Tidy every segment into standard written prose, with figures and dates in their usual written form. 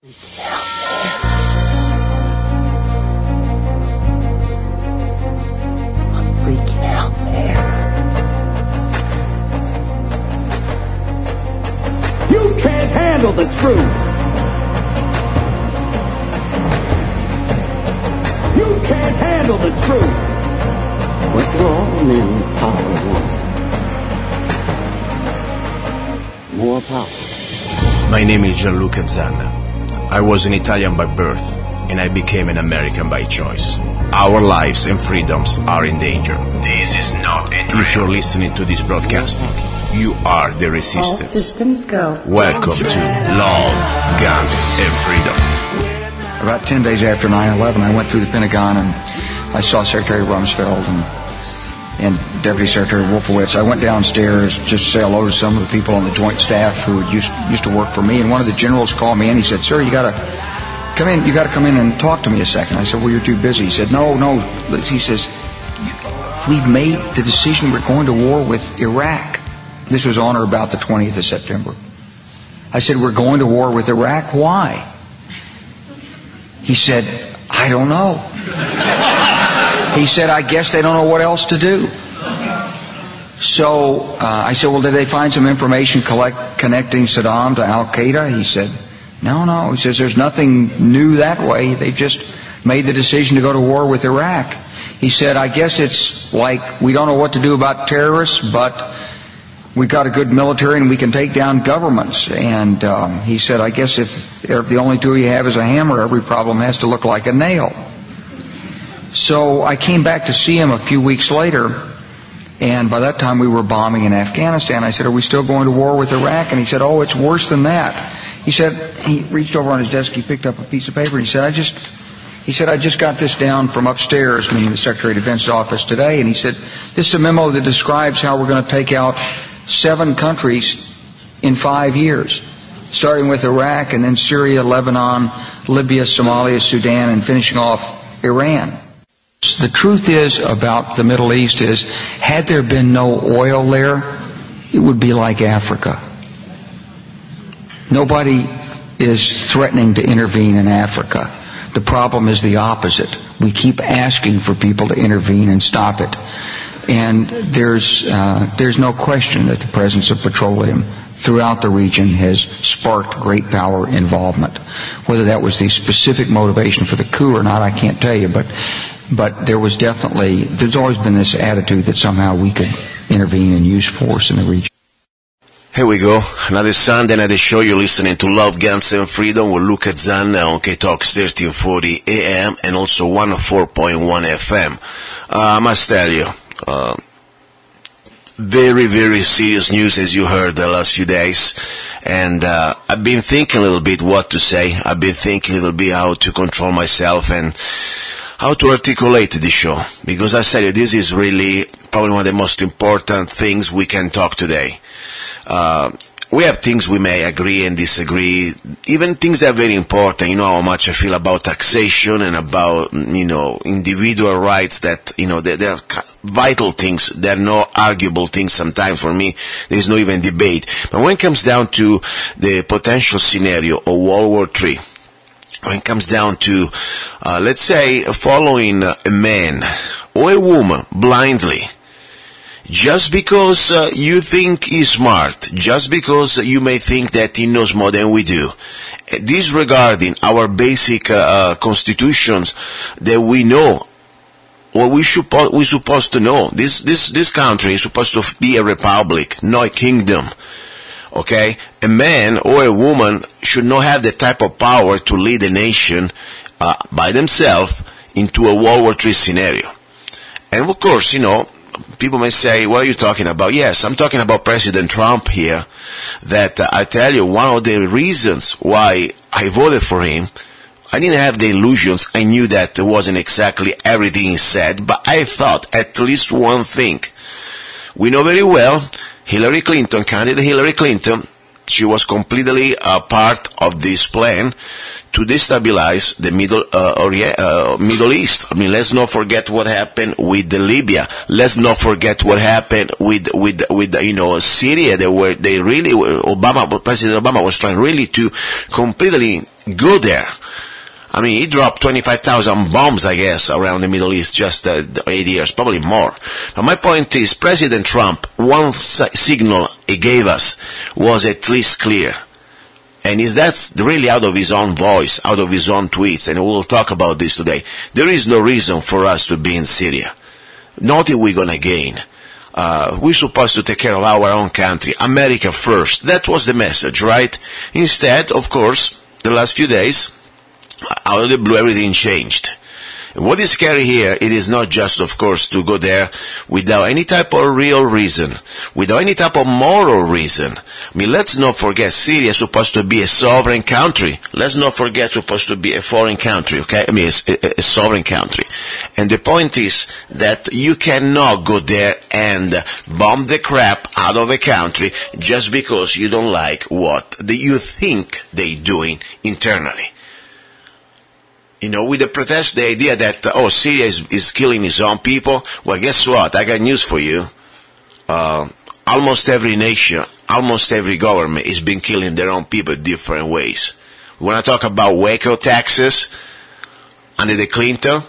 Freaking out, man. You can't handle the truth. You can't handle the truth. What do all men power want? More power. My name is luca-zanna. I was an Italian by birth, and I became an American by choice. Our lives and freedoms are in danger. This is not a drill. If you're listening to this broadcasting, you are the resistance. All systems go. Welcome to Love, Guns, and Freedom. About 10 days after 9/11, I went through the Pentagon and I saw Secretary Rumsfeld and Deputy Secretary Wolfowitz. I went downstairs just to say hello to some of the people on the Joint Staff who used to work for me, and one of the generals called me and he said, "Sir, you got to come in. You got to come in and talk to me a second." I said, "Well, you're too busy." He said, "No." He says, "We've made the decision. We're going to war with Iraq." This was on or about the 20th of September. I said, "We're going to war with Iraq. Why?" He said, "I don't know." He said, "I guess they don't know what else to do." So I said, "Well, did they find some information connecting Saddam to Al-Qaeda?" He said, No. He says, "There's nothing new that way. They've just made the decision to go to war with Iraq." He said, "I guess it's like we don't know what to do about terrorists, but we've got a good military and we can take down governments." And he said, "I guess if the only tool you have is a hammer, every problem has to look like a nail." So I came back to see him a few weeks later, and by that time we were bombing in Afghanistan. I said, "Are we still going to war with Iraq?" And he said, "Oh, it's worse than that." He said, he reached over on his desk, he picked up a piece of paper, and he said, I just got this down from upstairs, meaning the Secretary of Defense's office today, and he said, "This is a memo that describes how we're going to take out 7 countries in 5 years, starting with Iraq and then Syria, Lebanon, Libya, Somalia, Sudan, and finishing off Iran." The truth is about the Middle East is, had there been no oil there, it would be like Africa. Nobody is threatening to intervene in Africa. The problem is the opposite. We keep asking for people to intervene and stop it. And there's no question that the presence of petroleum throughout the region has sparked great power involvement. Whether that was the specific motivation for the coup or not, I can't tell you, but there's always been this attitude that somehow we could intervene and use force in the region. Here we go, another Sunday, another show. You're listening to Love, Guns, and Freedom with Luca-zanna on KTOX 1340 AM and also 104.1 FM. I must tell you, very, very serious news, as you heard the last few days. And I've been thinking a little bit what to say. I've been thinking a little bit how to control myself and how to articulate the show. Because I tell you, this is really probably one of the most important things we can talk today. We have things we may agree and disagree, even things that are very important. You know how much I feel about taxation and about, individual rights that, they're vital things. They're not arguable things sometimes. For me, there is no even debate. But when it comes down to the potential scenario of World War III, when it comes down to, let's say, following a man or a woman blindly, just because you think he's smart, just because you may think that he knows more than we do, disregarding our basic constitutions that we know, or we're supposed to know. This country is supposed to be a republic, not a kingdom. Okay? A man or a woman should not have the type of power to lead a nation by themselves into a World War III scenario. And of course, people may say, what are you talking about? Yes, I'm talking about President Trump here, that I tell you, one of the reasons why I voted for him, I didn't have the illusions. I knew that it wasn't exactly everything he said, but I thought at least one thing. We know very well, candidate Hillary Clinton, She was completely a part of this plan to destabilize the Middle East. I mean, let's not forget what happened with Libya. Let's not forget what happened with Syria. President Obama was trying really to completely go there. I mean, he dropped 25,000 bombs, I guess, around the Middle East just 8 years, probably more. Now, my point is, President Trump, one signal he gave us was at least clear. And that's really out of his own voice, out of his own tweets, and we'll talk about this today. There is no reason for us to be in Syria. Not if we're going to gain. We're supposed to take care of our own country. America first. That was the message, right? Instead, of course, the last few days, out of the blue, everything changed. And what is scary here, it is not just, of course, to go there without any type of real reason, without any type of moral reason. I mean, let's not forget, Syria is supposed to be a sovereign country. Let's not forget it's supposed to be a foreign country, okay? I mean, a sovereign country. And the point is that you cannot go there and bomb the crap out of a country just because you don't like what you think they're doing internally. You know, with the protest, the idea that, Syria is killing its own people. Well, guess what? I got news for you. Almost every nation, almost every government is been killing their own people different ways. We want to talk about Waco, Texas, under the Clinton,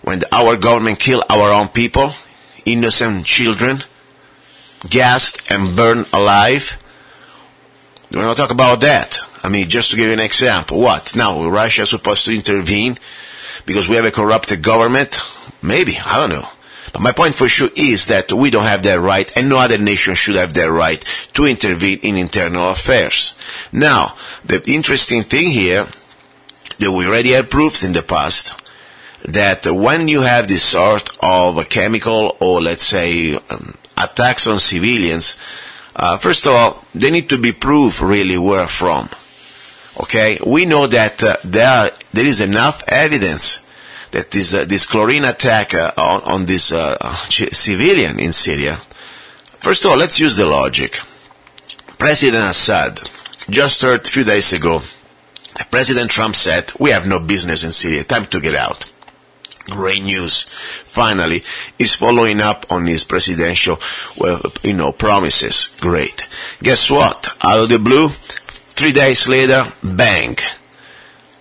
when our government killed our own people, innocent children, gassed and burned alive. We want to talk about that. I mean, just to give you an example, what? Now, Russia is supposed to intervene because we have a corrupted government? Maybe, I don't know. But my point for sure is that we don't have that right, and no other nation should have that right to intervene in internal affairs. Now, the interesting thing here, that we already had proofs in the past, that when you have this sort of a chemical or, let's say, attacks on civilians, first of all, they need to be proved really where from. Okay, we know that there is enough evidence that this chlorine attack on this civilian in Syria. First of all, let's use the logic. President Assad just heard a few days ago, President Trump said, we have no business in Syria, time to get out. Great news. Finally, he's following up on his presidential, promises. Great. Guess what? Out of the blue, 3 days later, bang.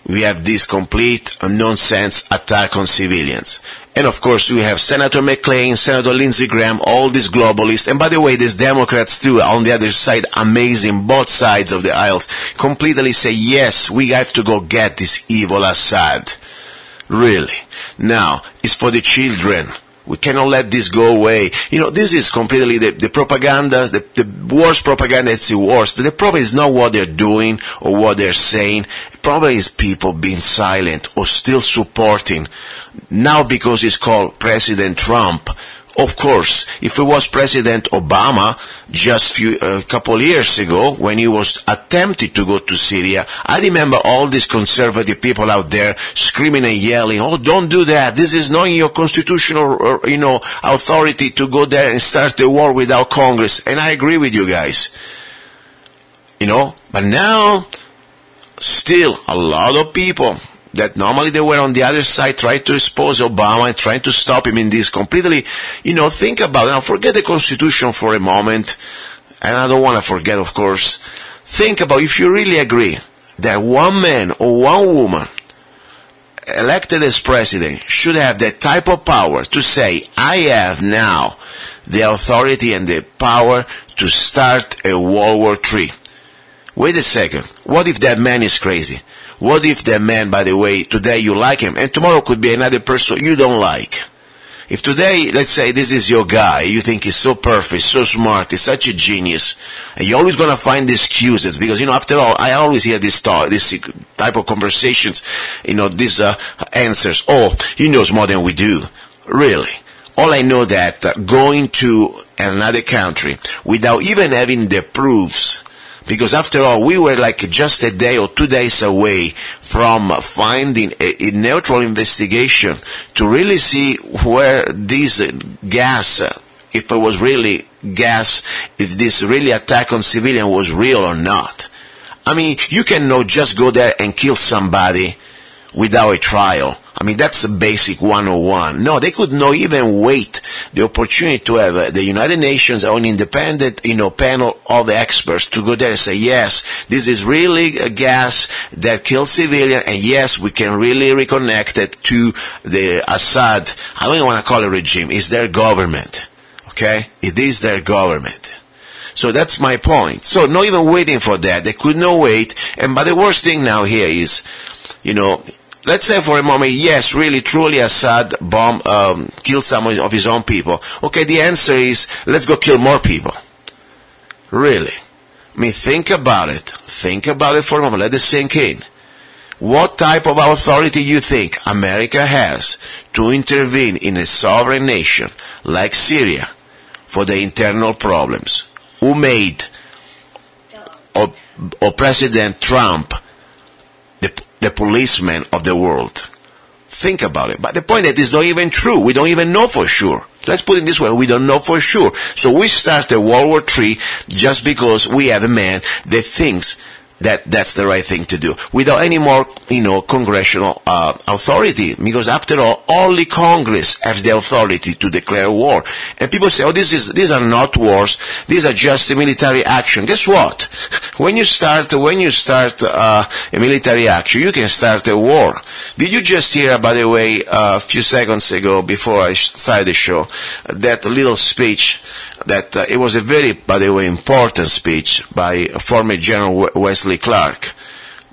We have this complete nonsense attack on civilians. And of course, we have Senator McClain, Senator Lindsey Graham, all these globalists. And by the way, these Democrats too, on the other side, amazing, both sides of the aisles, completely say, yes, we have to go get this evil Assad. Really. Now, it's for the children. We cannot let this go away. You know, this is completely the propaganda, the worst propaganda, it's the worst. But the problem is not what they're doing or what they're saying. The problem is people being silent or still supporting. Now because it's called President Trump. Of course, if it was President Obama just a couple years ago when he was attempting to go to Syria, I remember all these conservative people out there screaming and yelling, oh, don't do that. This is not in your constitutional, authority to go there and start the war without Congress. And I agree with you guys. But now, still a lot of people that normally they were on the other side trying to expose Obama and trying to stop him in this completely, think about it. Now forget the Constitution for a moment, and I don't want to forget, of course. Think about if you really agree that one man or one woman elected as president should have that type of power to say, I have now the authority and the power to start a World War III. Wait a second. What if that man is crazy? What if that man, by the way, today you like him, and tomorrow could be another person you don't like? If today, let's say, this is your guy, you think he's so perfect, so smart, he's such a genius, and you're always going to find excuses, because, after all, I always hear this type of conversations, these answers. Oh, he knows more than we do. Really. All I know that going to another country without even having the proofs, because after all, we were like just a day or 2 days away from finding a neutral investigation to really see where this gas if it was really gas, if this really attack on civilian was real or not. I mean, you cannot just go there and kill somebody without a trial. I mean, that's a basic 101. No, they could not even wait the opportunity to have the United Nations or an independent, panel of experts to go there and say, yes, this is really a gas that kills civilians, and yes, we can really reconnect it to the Assad, I don't even want to call it regime, it's their government. Okay? It is their government. So that's my point. So not even waiting for that. They could not wait. But the worst thing now here is, let's say for a moment, yes, really, truly Assad killed some of his own people. Okay, the answer is, let's go kill more people. Really. I mean, think about it. Think about it for a moment. Let it sink in. What type of authority you think America has to intervene in a sovereign nation like Syria for the internal problems? Who made or President Trump the policeman of the world? Think about it. But the point that is not even true. We don't even know for sure. Let's put it this way. We don't know for sure. So we started World War III just because we have a man that thinks that that's the right thing to do, without any more, congressional authority. Because after all, only Congress has the authority to declare war. And people say, these are not wars, these are just a military action. Guess what? When you start a military action, you can start a war. Did you just hear, by the way, a few seconds ago, before I started the show, that little speech that it was a very, by the way, important speech by former General Wesley Clark. I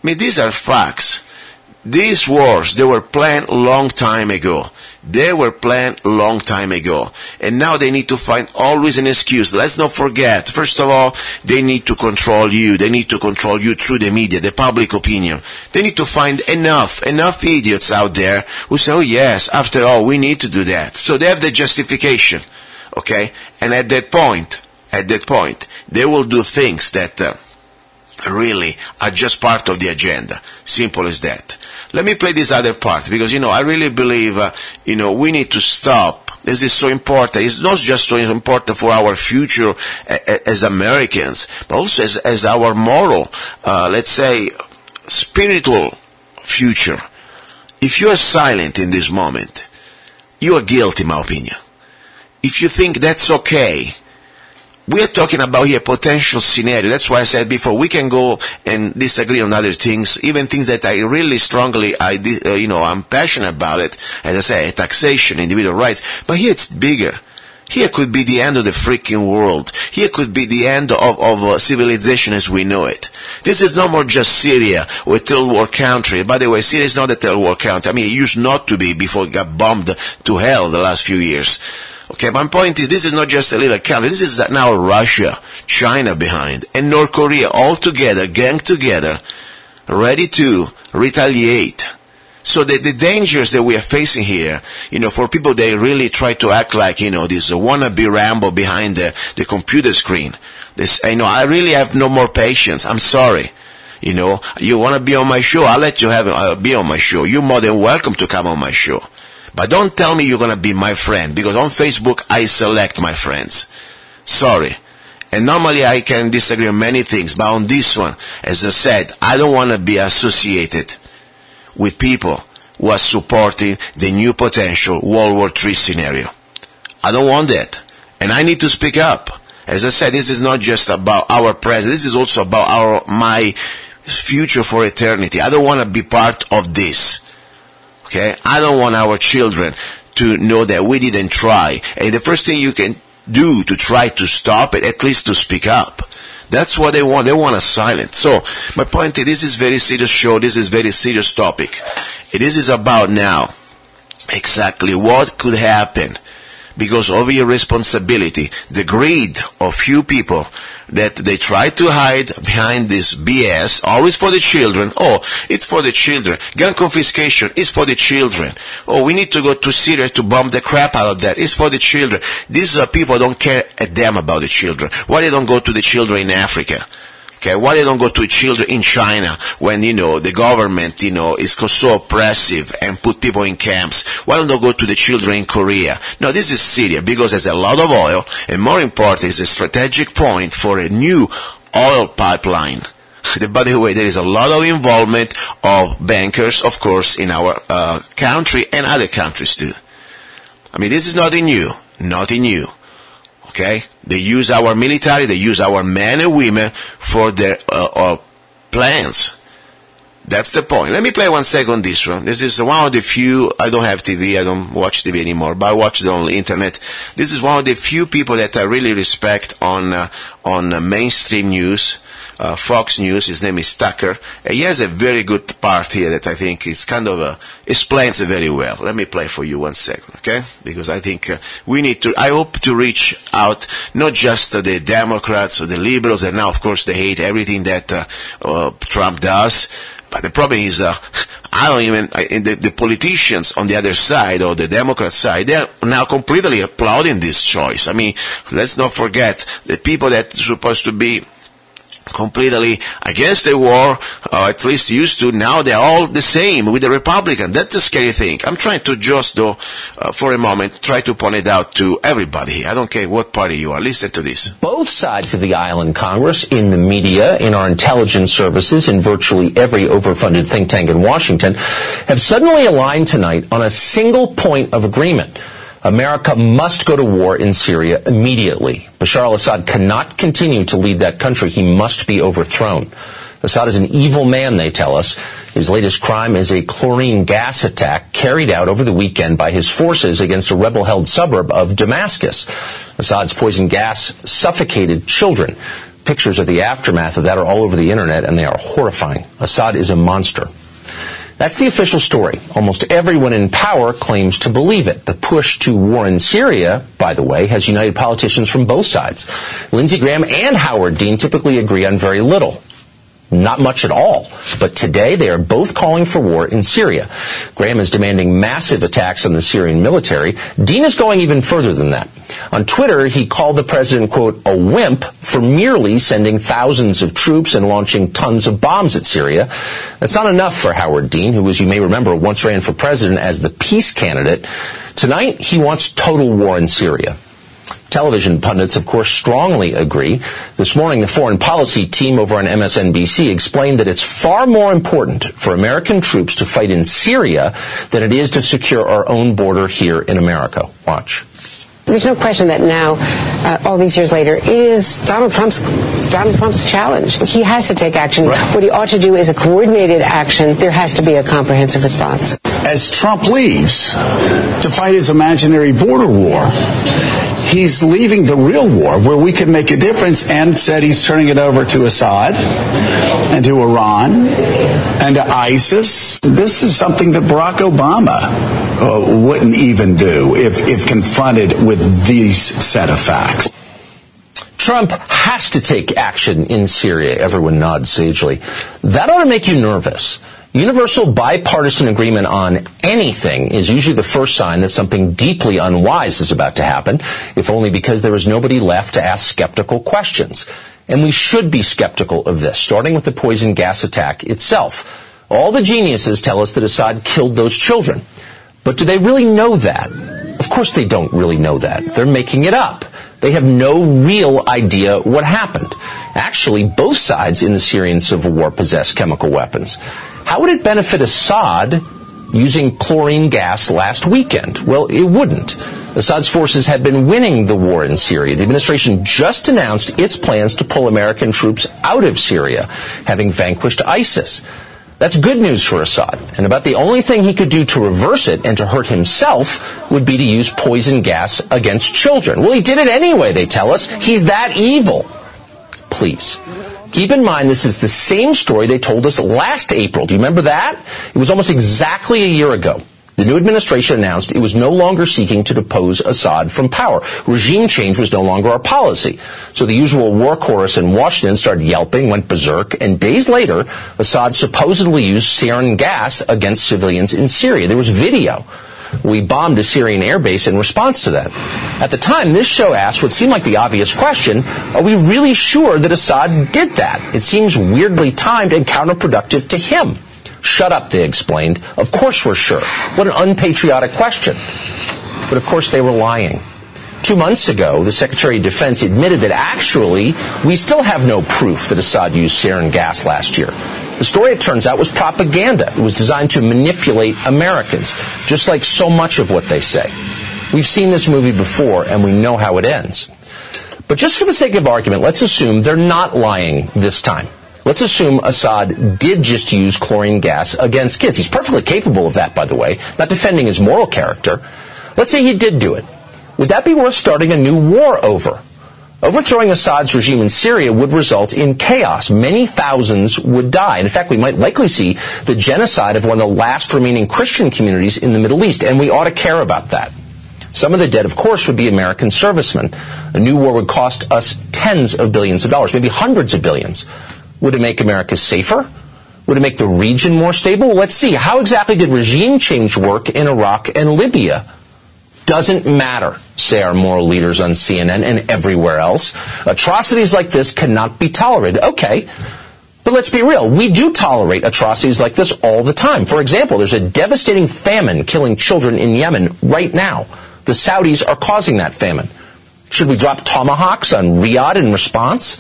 mean, these are facts. These wars, they were planned a long time ago. And now they need to find always an excuse. Let's not forget, first of all, they need to control you. They need to control you through the media, the public opinion. They need to find enough idiots out there who say, oh yes, after all, we need to do that. So they have the justification. Okay? And at that point, they will do things that really are just part of the agenda. Simple as that. Let me play this other part, because, I really believe, we need to stop. This is so important. It's not just so important for our future as Americans, but also as our moral, let's say, spiritual future. If you are silent in this moment, you are guilty, in my opinion. If you think that's okay, we are talking about here potential scenario. That's why I said before, we can go and disagree on other things, even things that I really strongly, I'm passionate about it. As I say, taxation, individual rights. But here it's bigger. Here could be the end of the freaking world. Here could be the end of civilization as we know it. This is no more just Syria, or a third world country. By the way, Syria is not a third world country. I mean, it used not to be before it got bombed to hell the last few years. Okay, my point is, this is not just a little country. This is now Russia, China behind, and North Korea all together, gang together, ready to retaliate. So the dangers that we are facing here, for people, they really try to act like, this wannabe Rambo behind the computer screen. I really have no more patience. I'm sorry. You want to be on my show? I'll let you be on my show. You're more than welcome to come on my show. But don't tell me you're going to be my friend, because on Facebook I select my friends. Sorry. And normally I can disagree on many things, but on this one, as I said, I don't want to be associated with people who are supporting the new potential World War III scenario. I don't want that. And I need to speak up. As I said, this is not just about our present, this is also about my future for eternity. I don't want to be part of this. Okay? I don't want our children to know that we didn't try. And the first thing you can do to try to stop it, at least to speak up. That's what they want. They want us silent. So, my point is, this is very serious show. This is very serious topic. This is about now exactly what could happen because of irresponsibility, the greed of few people that they try to hide behind this BS, always for the children. Oh, it's for the children. Gun confiscation is for the children. Oh, we need to go to Syria to bomb the crap out of that. It's for the children. These people don't care a damn about the children. Why they don't go to the children in Africa? Okay, why they don't go to children in China when, the government, is so oppressive and put people in camps? Why don't they go to the children in Korea? No, this is Syria because there's a lot of oil, and more important, it's a strategic point for a new oil pipeline. By the way, there is a lot of involvement of bankers, of course, in our country and other countries too. I mean, this is nothing new. Nothing new. Okay? They use our military, they use our men and women for their plans. That's the point. Let me play 1 second this one. This is one of the few, I don't have TV, I don't watch TV anymore, but I watch it on the internet. This is one of the few people that I really respect on mainstream news, Fox News. His name is Tucker. He has a very good part here that I think is kind of explains it very well. Let me play for you 1 second, okay? Because I think we need to, I hope to reach out, not just the Democrats or the liberals, and now of course they hate everything that Trump does. But the problem is, the politicians on the other side, or the Democrat side, they are now completely applauding this choice. I mean, let's not forget the people that are supposed to be completely against the war, or at least used to, now they're all the same with the Republicans. That's the scary thing. I'm trying to just, though, for a moment, try to point it out to everybody. I don't care what party you are. Listen to this. Both sides of the aisle in Congress, in the media, in our intelligence services, in virtually every overfunded think tank in Washington, have suddenly aligned tonight on a single point of agreement. America must go to war in Syria immediately. Bashar al-Assad cannot continue to lead that country. He must be overthrown. Assad is an evil man, they tell us. His latest crime is a chlorine gas attack carried out over the weekend by his forces against a rebel-held suburb of Damascus. Assad's poison gas suffocated children. Pictures of the aftermath of that are all over the internet, and they are horrifying. Assad is a monster. That's the official story. Almost everyone in power claims to believe it. The push to war in Syria, by the way, has united politicians from both sides. Lindsey Graham and Howard Dean typically agree on very little. Not much at all. But today they are both calling for war in Syria. Graham is demanding massive attacks on the Syrian military. Dean is going even further than that. On Twitter, he called the president, quote, a wimp for merely sending thousands of troops and launching tons of bombs at Syria. That's not enough for Howard Dean, who, as you may remember, once ran for president as the peace candidate. Tonight, he wants total war in Syria. Television pundits, of course, strongly agree. This morning, the foreign policy team over on MSNBC explained that it's far more important for American troops to fight in Syria than it is to secure our own border here in America. Watch. There's no question that now, all these years later, it is Donald Trump's challenge. He has to take action. Right. What he ought to do is a coordinated action. There has to be a comprehensive response. As Trump leaves to fight his imaginary border war, he's leaving the real war where we could make a difference, and said he's turning it over to Assad and to Iran and to ISIS. This is something that Barack Obama wouldn't even do if confronted with these set of facts. Trump has to take action in Syria. Everyone nods sagely. That ought to make you nervous. Universal bipartisan agreement on anything is usually the first sign that something deeply unwise is about to happen, if only because there is nobody left to ask skeptical questions. And we should be skeptical of this, starting with the poison gas attack itself. All the geniuses tell us that Assad killed those children. But do they really know that? Of course they don't really know that. They're making it up. They have no real idea what happened. Actually, both sides in the Syrian civil war possess chemical weapons. How would it benefit Assad using chlorine gas last weekend? Well, it wouldn't. Assad's forces had been winning the war in Syria. The administration just announced its plans to pull American troops out of Syria, having vanquished ISIS. That's good news for Assad, and about the only thing he could do to reverse it and to hurt himself would be to use poison gas against children. Well, he did it anyway, they tell us. He's that evil. Please. Keep in mind, this is the same story they told us last April. Do you remember that? It was almost exactly a year ago. The new administration announced it was no longer seeking to depose Assad from power. Regime change was no longer our policy. So the usual war chorus in Washington started yelping, went berserk, and days later, Assad supposedly used sarin gas against civilians in Syria. There was video. We bombed a Syrian airbase in response to that. At the time, this show asked what seemed like the obvious question, are we really sure that Assad did that? It seems weirdly timed and counterproductive to him. Shut up, they explained. Of course we're sure. What an unpatriotic question. But of course they were lying. 2 months ago, the Secretary of Defense admitted that actually we still have no proof that Assad used sarin gas last year. The story, it turns out, was propaganda. It was designed to manipulate Americans, just like so much of what they say. We've seen this movie before, and we know how it ends. But just for the sake of argument, let's assume they're not lying this time. Let's assume Assad did just use chlorine gas against kids. He's perfectly capable of that, by the way, not defending his moral character. Let's say he did do it. Would that be worth starting a new war over? Overthrowing Assad's regime in Syria would result in chaos. Many thousands would die. And in fact, we might likely see the genocide of one of the last remaining Christian communities in the Middle East, and we ought to care about that. Some of the dead, of course, would be American servicemen. A new war would cost us tens of billions of dollars, maybe hundreds of billions. Would it make America safer? Would it make the region more stable? Well, let's see. How exactly did regime change work in Iraq and Libya? Doesn't matter, say our moral leaders on CNN and everywhere else. Atrocities like this cannot be tolerated. Okay, but let's be real. We do tolerate atrocities like this all the time. For example, there's a devastating famine killing children in Yemen right now. The Saudis are causing that famine. Should we drop tomahawks on Riyadh in response?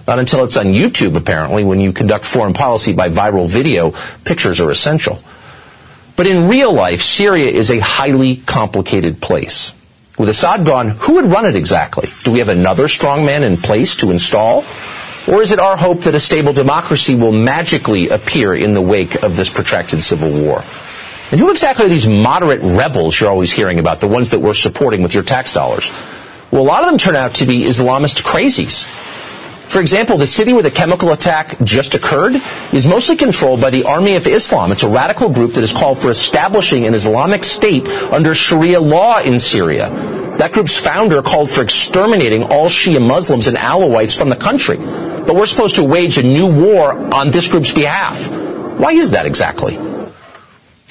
Not until it's on YouTube, apparently. When you conduct foreign policy by viral video, pictures are essential. But in real life, Syria is a highly complicated place. With Assad gone, who would run it exactly? Do we have another strong man in place to install? Or is it our hope that a stable democracy will magically appear in the wake of this protracted civil war? And who exactly are these moderate rebels you're always hearing about, the ones that we're supporting with your tax dollars? Well, a lot of them turn out to be Islamist crazies. For example, the city where the chemical attack just occurred is mostly controlled by the Army of Islam. It's a radical group that has called for establishing an Islamic state under Sharia law in Syria. That group's founder called for exterminating all Shia Muslims and Alawites from the country. But we're supposed to wage a new war on this group's behalf. Why is that exactly?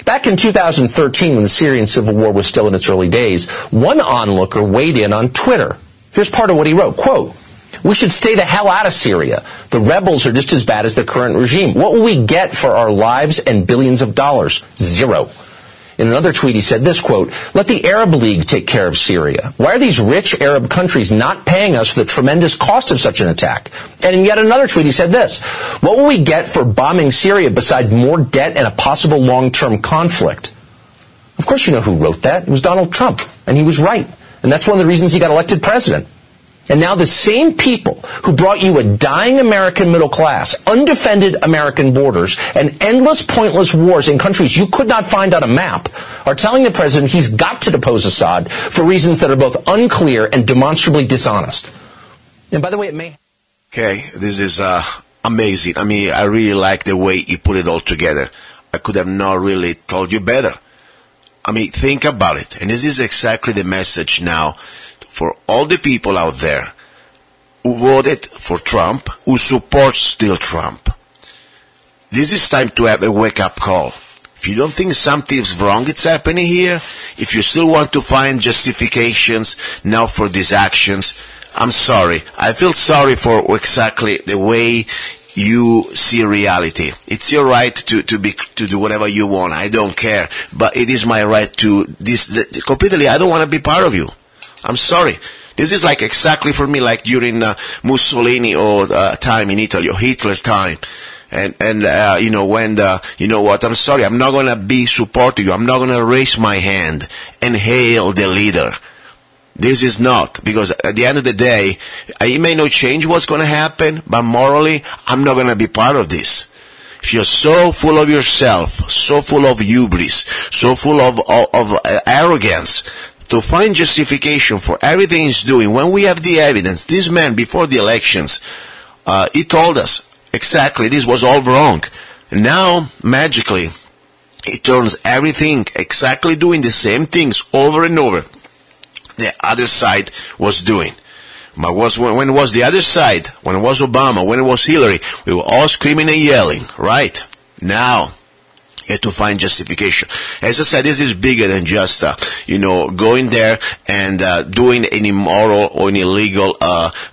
Back in 2013, when the Syrian civil war was still in its early days, one onlooker weighed in on Twitter. Here's part of what he wrote, quote, "We should stay the hell out of Syria. The rebels are just as bad as the current regime. What will we get for our lives and billions of dollars? Zero." In another tweet, he said this, quote, "Let the Arab League take care of Syria. Why are these rich Arab countries not paying us for the tremendous cost of such an attack?" And in yet another tweet, he said this, "What will we get for bombing Syria besides more debt and a possible long-term conflict?" Of course you know who wrote that. It was Donald Trump. And he was right. And that's one of the reasons he got elected president. And now the same people who brought you a dying American middle class, undefended American borders, and endless pointless wars in countries you could not find on a map are telling the president he's got to depose Assad for reasons that are both unclear and demonstrably dishonest. And by the way, it may... Okay, this is amazing. I mean, I really like the way you put it all together. I could have not really told you better. I mean, think about it. And this is exactly the message now for all the people out there who voted for Trump, who support still Trump. This is time to have a wake-up call. If you don't think something's wrong it's happening here, if you still want to find justifications now for these actions, I'm sorry. I feel sorry for exactly the way you see reality. It's your right to do whatever you want. I don't care. But it is my right to completely, I don't want to be part of you. I'm sorry. This is like exactly for me like during Mussolini or time in Italy or Hitler's time. And you know, when you know what, I'm sorry, I'm not going to be supporting you. I'm not going to raise my hand and hail the leader. This is not, because at the end of the day, it may not change what's going to happen, but morally, I'm not going to be part of this. If you're so full of yourself, so full of hubris, so full of arrogance, to find justification for everything he's doing, when we have the evidence, this man, before the elections, he told us exactly this was all wrong. Now, magically, he turns everything exactly doing the same things over and over the other side was doing. But when it was the other side, when it was Obama, when it was Hillary, we were all screaming and yelling, right? Now, You have to find justification. As I said, this is bigger than just, going there and doing an immoral or an illegal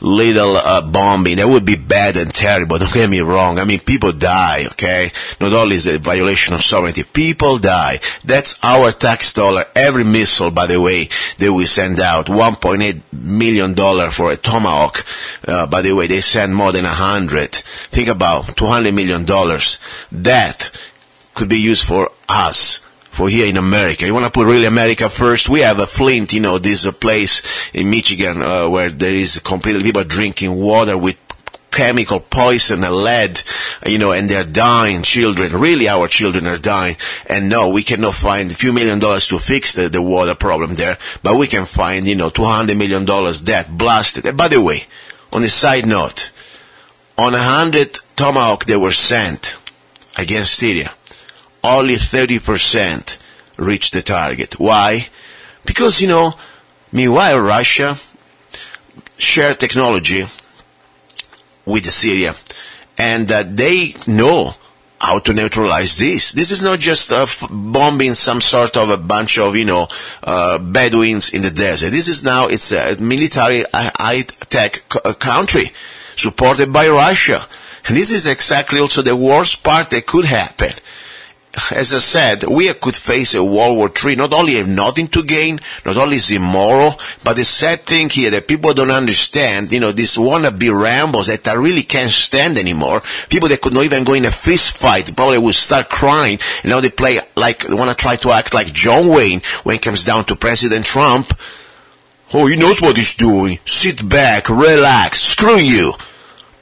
little bombing. That would be bad and terrible. Don't get me wrong. I mean, people die, okay? Not only is it a violation of sovereignty, people die. That's our tax dollar. Every missile, by the way, that we send out, $1.8 million for a Tomahawk. By the way, they send more than 100. Think about $200 million. That could be used for us, for here in America. You want to put really America first? We have a Flint, this place in Michigan where there is completely people drinking water with chemical poison and lead, and they're dying, children. Really, our children are dying. And no, we cannot find a few $1 million to fix the water problem there, but we can find, $200 million that blasted. And by the way, on a side note, on 100 Tomahawk that were sent against Syria, only 30% reached the target. Why? Because, meanwhile Russia shared technology with Syria, and they know how to neutralize this. This is not just bombing some sort of a bunch of, Bedouins in the desert. This is now, it's a military high-tech country supported by Russia. And this is exactly also the worst part that could happen. As I said, we could face a World War III. Not only have nothing to gain, not only is immoral, but the sad thing here that people don't understand, these wannabe Rambos that I really can't stand anymore, people that could not even go in a fist fight, probably would start crying, and now they want to try to act like John Wayne when it comes down to President Trump. Oh, he knows what he's doing. Sit back, relax, screw you.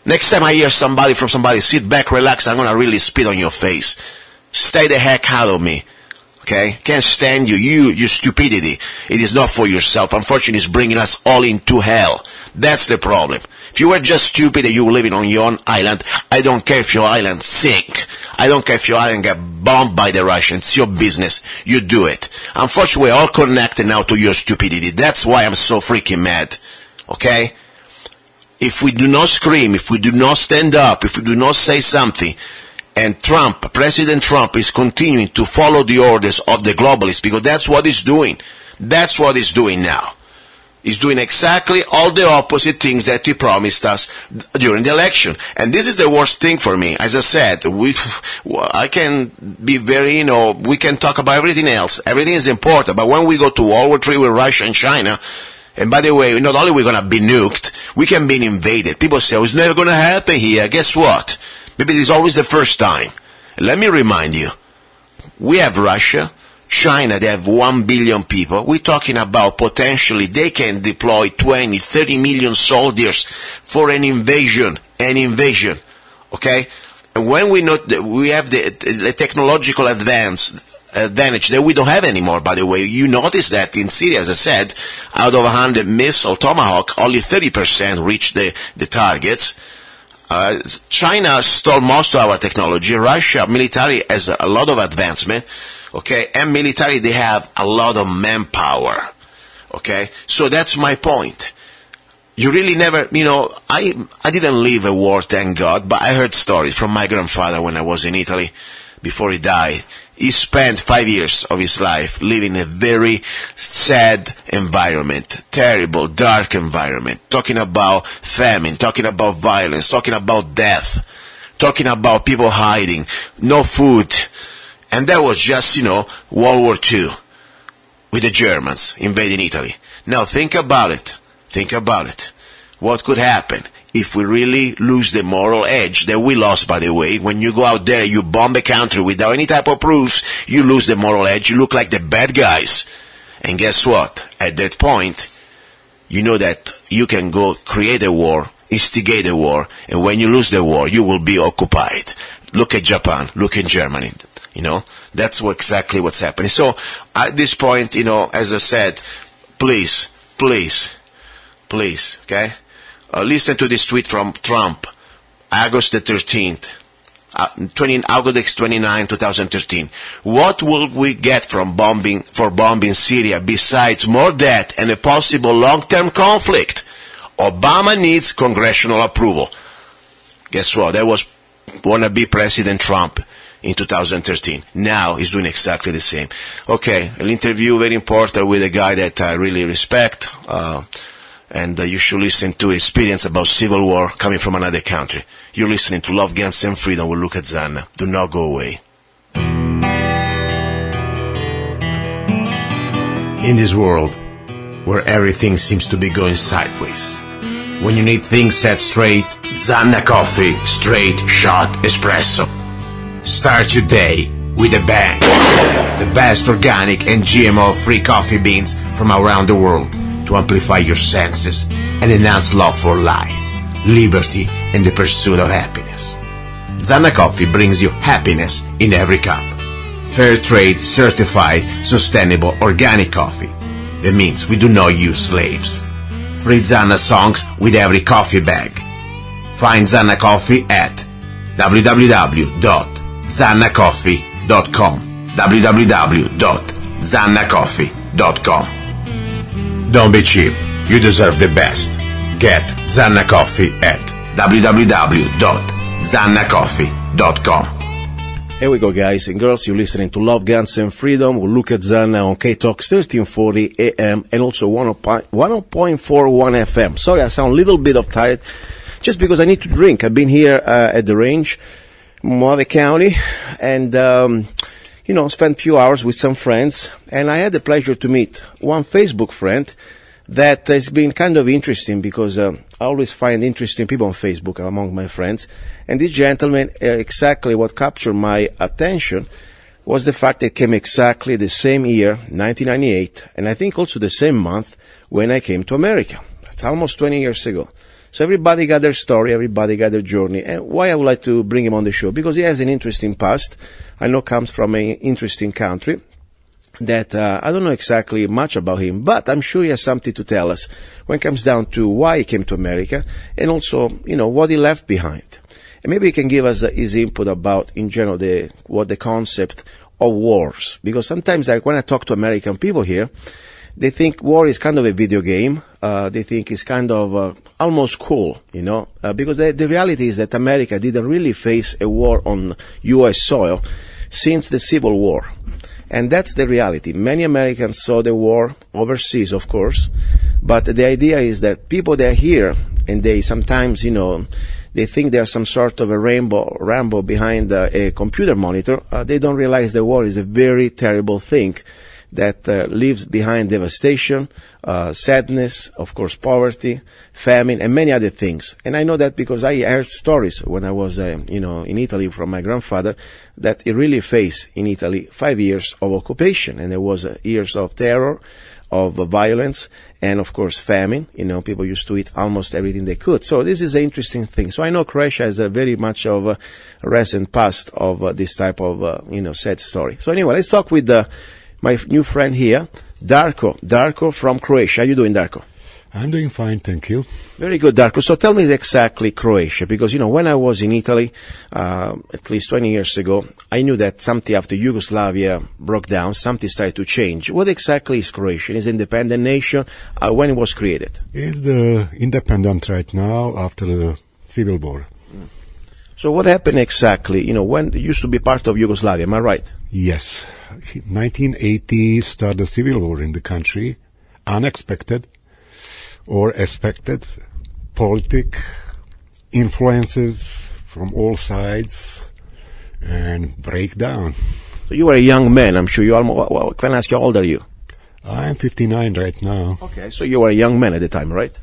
Next time I hear somebody, sit back, relax, I'm going to really spit on your face. Stay the heck out of me, okay? Can't stand your stupidity. It is not for yourself. Unfortunately, it's bringing us all into hell. That's the problem. If you were just stupid and you were living on your own island, I don't care if your island sink. I don't care if your island get bombed by the Russians. It's your business. You do it. Unfortunately, we're all connected now to your stupidity. That's why I'm so freaking mad, okay? If we do not scream, if we do not stand up, if we do not say something, and President Trump is continuing to follow the orders of the globalists, because that's what he's doing. That's what he's doing now. He's doing exactly all the opposite things that he promised us during the election. And this is the worst thing for me. As I said, I can be very, we can talk about everything else. Everything is important. But when we go to World War III with Russia and China, and by the way, not only are we going to be nuked, we can be invaded. People say, it's never going to happen here. Guess what? Maybe it is always the first time. Let me remind you, we have Russia, China, they have 1 billion people. We're talking about potentially they can deploy 20, 30 million soldiers for an invasion, okay? And when we have the technological advantage that we don't have anymore, by the way. You notice that in Syria, as I said, out of 100 missile Tomahawk, only 30% reach the targets. China stole most of our technology. Russia military has a lot of advancement, okay, and military they have a lot of manpower, okay. So that's my point. You really never, I didn't live a war, thank God, but I heard stories from my grandfather when I was in Italy before he died. He spent 5 years of his life living in a very sad environment, terrible, dark environment, talking about famine, talking about violence, talking about death, talking about people hiding, no food. And that was just, World War II with the Germans invading Italy. Now think about it. Think about it. What could happen if we really lose the moral edge that we lost, by the way? When you go out there, you bomb a country without any type of proofs, you lose the moral edge, you look like the bad guys. And guess what? At that point, you know that you can go create a war, instigate a war, and when you lose the war, you will be occupied. Look at Japan, look at Germany, That's exactly what's happening. So, at this point, as I said, please, okay? Listen to this tweet from Trump, August the 13th, August 29, 2013. What will we get for bombing Syria besides more death and a possible long-term conflict? Obama needs congressional approval. Guess what? That was wannabe President Trump. in 2013. Now he's doing exactly the same. Okay, an interview very important with a guy that I really respect, and you should listen to experience about civil war coming from another country. You're listening to Love, Guns and Freedom with Luca-Zanna. Do not go away. In this world where everything seems to be going sideways, when you need things set straight, Zanna Coffee Straight Shot Espresso. Start your day with a bang. The best organic and GMO-free coffee beans from around the world to amplify your senses and enhance love for life, liberty, and the pursuit of happiness. Zanna Coffee brings you happiness in every cup. Fair trade, certified, sustainable, organic coffee. That means we do not use slaves. Free Zanna songs with every coffee bag. Find Zanna Coffee at www.zannacoffee.com. www.zannacoffee.com. Don't be cheap. You deserve the best. Get Zanna Coffee at www.zannacoffee.com. Here we go, guys and girls. You're listening to Love, Guns and Freedom with Luca-Zanna on KTOX 1340 AM and also 101.41 FM. Sorry, I sound a little bit of tired just because I need to drink. I've been here at the range, Mojave County, and spent a few hours with some friends, and I had the pleasure to meet one Facebook friend that has been kind of interesting because I always find interesting people on Facebook among my friends. And this gentleman, exactly what captured my attention was the fact that it came exactly the same year, 1998, and I think also the same month when I came to America. That's almost 20 years ago. So everybody got their story, everybody got their journey. And why I would like to bring him on the show? Because he has an interesting past. I know comes from an interesting country that I don't know exactly much about him, but I'm sure he has something to tell us when it comes down to why he came to America and also, what he left behind. And maybe he can give us his input about, in general, what the concept of wars. Because sometimes when I talk to American people here, they think war is kind of a video game. They think it's kind of almost cool, because the reality is that America didn't really face a war on U.S. soil since the Civil War. And that's the reality. Many Americans saw the war overseas, of course, but the idea is that people that are here, and they sometimes, they think there's some sort of a Rambo behind a computer monitor. They don't realize the war is a very terrible thing that leaves behind devastation, sadness, of course, poverty, famine, and many other things. And I know that because I heard stories when I was, in Italy from my grandfather that he really faced in Italy 5 years of occupation, and there was years of terror, of violence, and of course famine. People used to eat almost everything they could. So this is an interesting thing. So I know Croatia has a very much of a recent past of this type of, sad story. So anyway, let's talk with my new friend here, Darko. Darko from Croatia. How are you doing, Darko? I'm doing fine, thank you. Very good, Darko. So tell me exactly Croatia, because, when I was in Italy, at least 20 years ago, I knew that something after Yugoslavia broke down, something started to change. What exactly is Croatia? Is it an independent nation? When it was created? It's independent right now after the Civil War. So what happened exactly? When it used to be part of Yugoslavia, am I right? Yes. 1980 started the Civil War in the country, unexpected or expected, politic influences from all sides, and breakdown. So you were a young man, I'm sure. Can I ask you, how old are you? I'm 59 right now. Okay, so you were a young man at the time, right?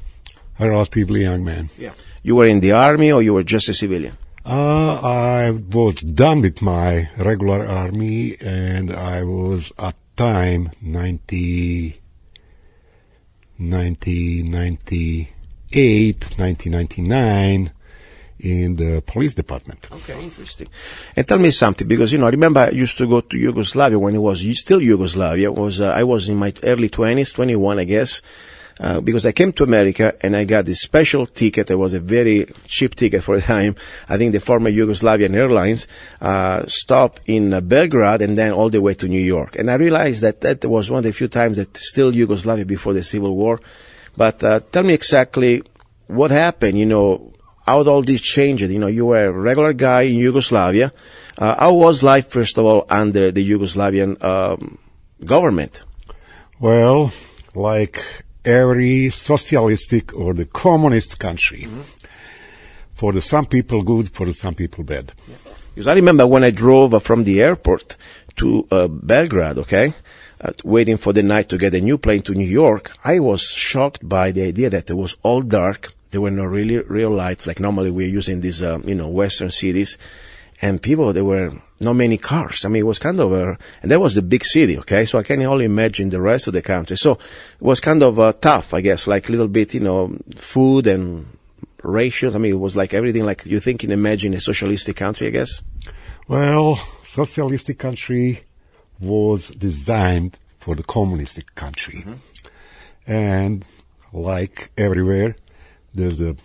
A relatively young man. Yeah. You were in the army or you were just a civilian? I was done with my regular army, and I was at time 1999 in the police department. Okay, interesting. And tell me something, because, I remember I used to go to Yugoslavia when it was still Yugoslavia. I was in my early 20s, 21, I guess. Because I came to America and I got this special ticket. It was a very cheap ticket for the time. I think the former Yugoslavian Airlines stopped in Belgrade and then all the way to New York. And I realized that was one of the few times that still Yugoslavia before the Civil War. But tell me exactly what happened, how all this changed. You were a regular guy in Yugoslavia. How was life, first of all, under the Yugoslavian government? Well, like every socialistic or the communist country, for the some people good, for the some people bad. Because I remember when I drove from the airport to Belgrade, waiting for the night to get a new plane to New York, I was shocked by the idea that it was all dark. There were no really real lights like normally we're using these, Western cities. And people, there were not many cars. I mean, it was kind of and that was the big city, so I can only imagine the rest of the country. So it was kind of tough, I guess, like a little bit, food and ratios. I mean, it was like everything like you think and imagine a socialistic country, I guess. Well, socialistic country was designed for the communistic country. And like everywhere, there's a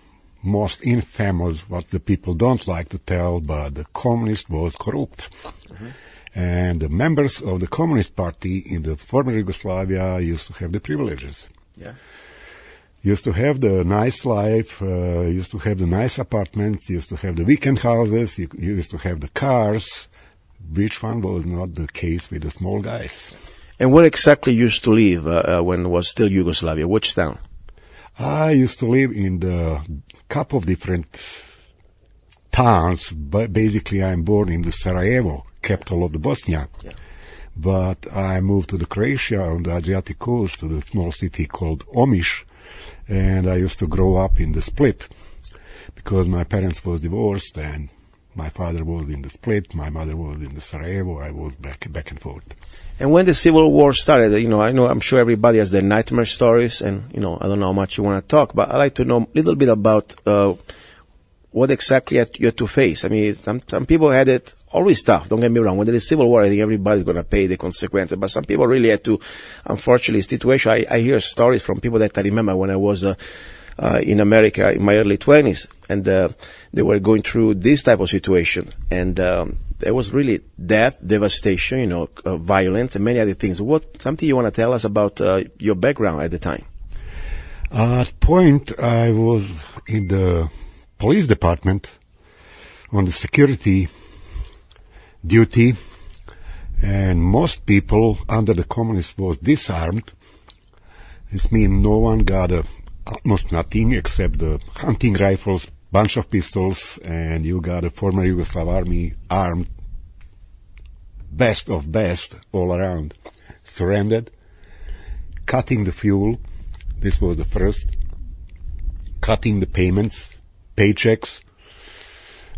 most infamous, what the people don't like to tell, but the communist was corrupt. And the members of the Communist Party in the former Yugoslavia used to have the privileges. Used to have the nice life, used to have the nice apartments, used to have the weekend houses, used to have the cars. Which one was not the case with the small guys? And where exactly you used to live when it was still Yugoslavia? Which town? I used to live in the couple of different towns, but basically I'm born in the Sarajevo, capital of the Bosnia. But I moved to the Croatia on the Adriatic coast to the small city called Omiš, and I used to grow up in the Split because my parents was divorced and my father was in the Split, my mother was in the Sarajevo, I was back and forth. And when the Civil War started, I'm sure everybody has their nightmare stories, and, I don't know how much you want to talk, but I'd like to know a little bit about what exactly you had to face. I mean, some people had it always tough, don't get me wrong. When there is Civil War, I think everybody's going to pay the consequences, but some people really had to, unfortunately, situation. I hear stories from people that I remember when I was in America in my early 20s, and they were going through this type of situation, and there was really death, devastation, violence, and many other things. Something you want to tell us about your background at the time? At point, I was in the police department on the security duty, and most people under the communists was disarmed. This means no one got almost nothing except the hunting rifles, bunch of pistols, and you got a former Yugoslav army armed, best of best all around. Surrendered, cutting the fuel, this was the first, cutting the payments, paychecks,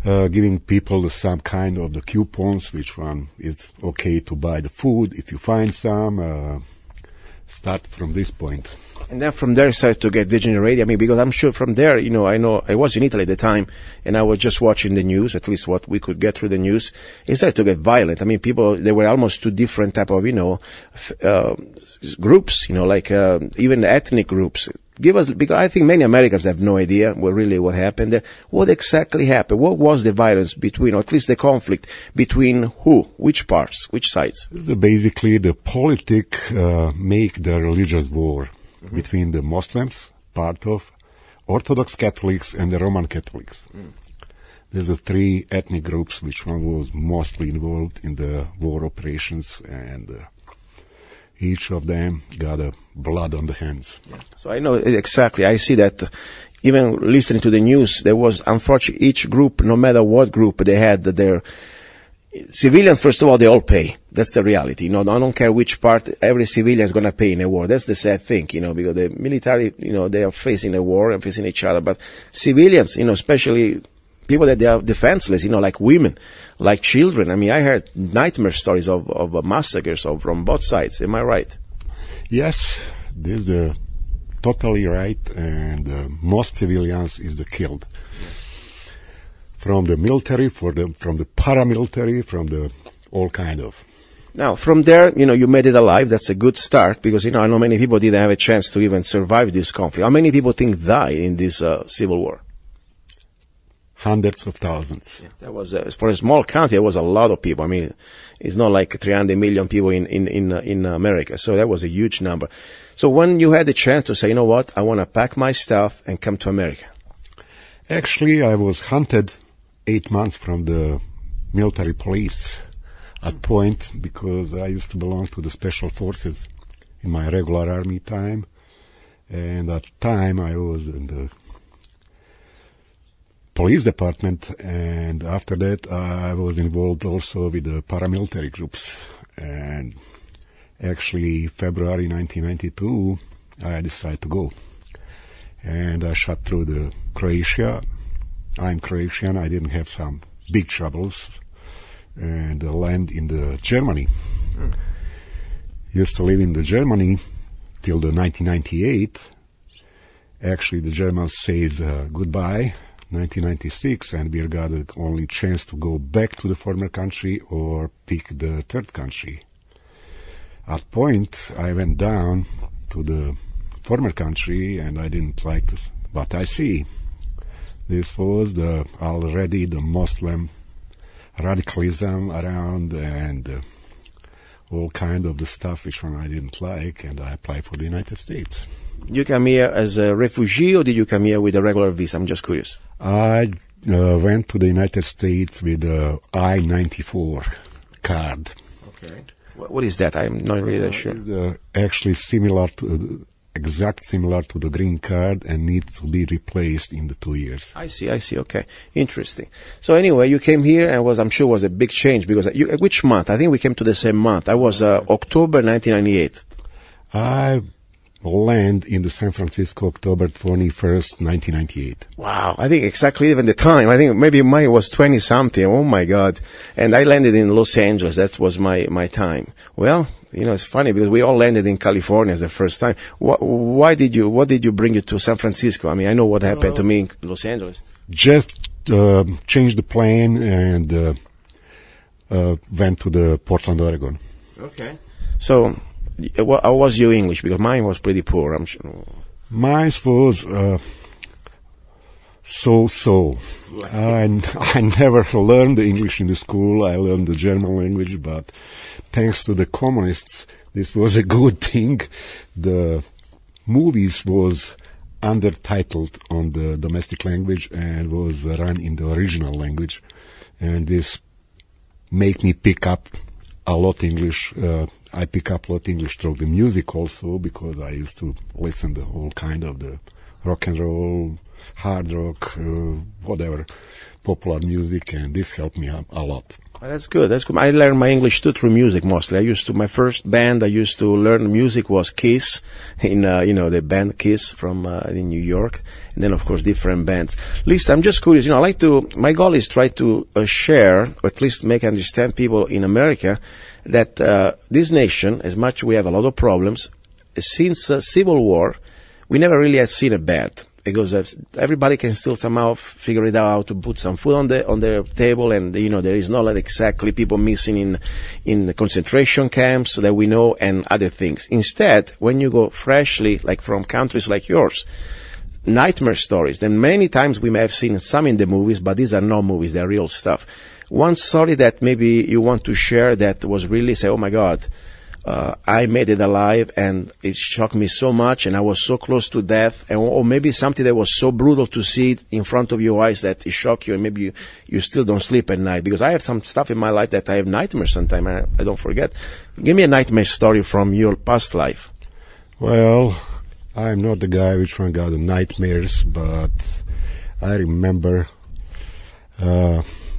giving people some kind of the coupons, which one is okay to buy the food if you find some, start from this point. And then from there, it started to get degenerated. I mean, because I'm sure from there, I know I was in Italy at the time, and I was just watching the news, at least what we could get through the news. It started to get violent. I mean, people, they were almost two different type of, groups, like even ethnic groups. Give us, because I think many Americans have no idea what happened there. What exactly happened? What was the violence between, or at least the conflict between who? Which parts? Which sides? Basically, the politics make the religious war between the Muslims, part of Orthodox Catholics, and the Roman Catholics. There's three ethnic groups which one was mostly involved in the war operations, and each of them got blood on the hands. So I know exactly. I see that even listening to the news, there was, unfortunately, each group, no matter what group they had, their civilians, first of all, they all pay. That's the reality. I don't care which part, every civilian is going to pay in a war. That's the sad thing, because the military, they are facing a war and facing each other. But civilians, especially people that they are defenseless, like women, like children. I mean, I heard nightmare stories of massacres from both sides. Am I right? Yes, this is totally right. And most civilians is killed. From the military, from the paramilitary, from the all kind of. Now, from there, you made it alive. That's a good start because, I know many people didn't have a chance to even survive this conflict. How many people died in this civil war? Hundreds of thousands. Yeah, that was, for a small country, it was a lot of people. I mean, it's not like 300 million people in America. So that was a huge number. So when you had the chance to say, you know what, I want to pack my stuff and come to America. Actually, I was hunted 8 months from the military police at point because I used to belong to the special forces in my regular army time. And at the time I was in the police department, and after that I was involved also with the paramilitary groups. And actually February 1992 I decided to go. And I shot through the Croatia. I'm Croatian, I didn't have some big troubles. And land in the Germany. Used to live in the Germany till the 1998. Actually, the Germans says goodbye, 1996, and we got the only chance to go back to the former country or pick the third country. At point, I went down to the former country, and I didn't like what I see. This was already the Muslim radicalism around and all kind of the stuff which one I didn't like, and I applied for the United States. You come here as a refugee, or did you come here with a regular visa? I'm just curious. I went to the United States with a I-94 card. Okay. What is that? I'm not really sure. It's actually similar to the green card and needs to be replaced in the 2 years. I see. Okay. Interesting. So anyway, you came here and I'm sure was a big change because which month? I think we came to the same month. I was October 1998. I landed in the San Francisco October 21st, 1998. Wow. I think exactly even the time. I think maybe mine was 20 something. Oh my God. And I landed in Los Angeles. That was my time. Well, it's funny because we all landed in California as the first time. What did you bring you to San Francisco? I mean, I know what happened to me in Los Angeles. Just changed the plane and went to the Portland, Oregon. Okay. So, how was your English? Because mine was pretty poor, I'm sure. Mine was so. I never learned the English in the school. I learned the German language, but thanks to the communists, this was a good thing. The movies was undertitled on the domestic language and was run in the original language, and this make me pick up a lot English. I pick up a lot English through the music also, because I used to listen to all kind of the rock and roll, hard rock, whatever, popular music, and this helped me a lot. That's good. I learned my English too through music mostly. My first band I used to learn music was Kiss, in the band Kiss from in New York, and then of course different bands. At least I'm just curious. My goal is try to share, or at least make understand people in America that this nation, as much we have a lot of problems, since Civil War, we never really have seen a bad. Because everybody can still somehow figure it out how to put some food on their table, and there is not exactly people missing in the concentration camps that we know and other things. Instead, when you go freshly, like from countries like yours, nightmare stories, then many times we may have seen some in the movies, but these are not movies, they're real stuff. One story that maybe you want to share that was really say, oh my God, I made it alive and it shocked me so much and I was so close to death, or maybe something that was so brutal to see it in front of your eyes that it shocked you and maybe you still don't sleep at night. Because I have some stuff in my life that I have nightmares sometimes, I don't forget. Give me a nightmare story from your past life. Well, I'm not the guy which one got the nightmares, but I remember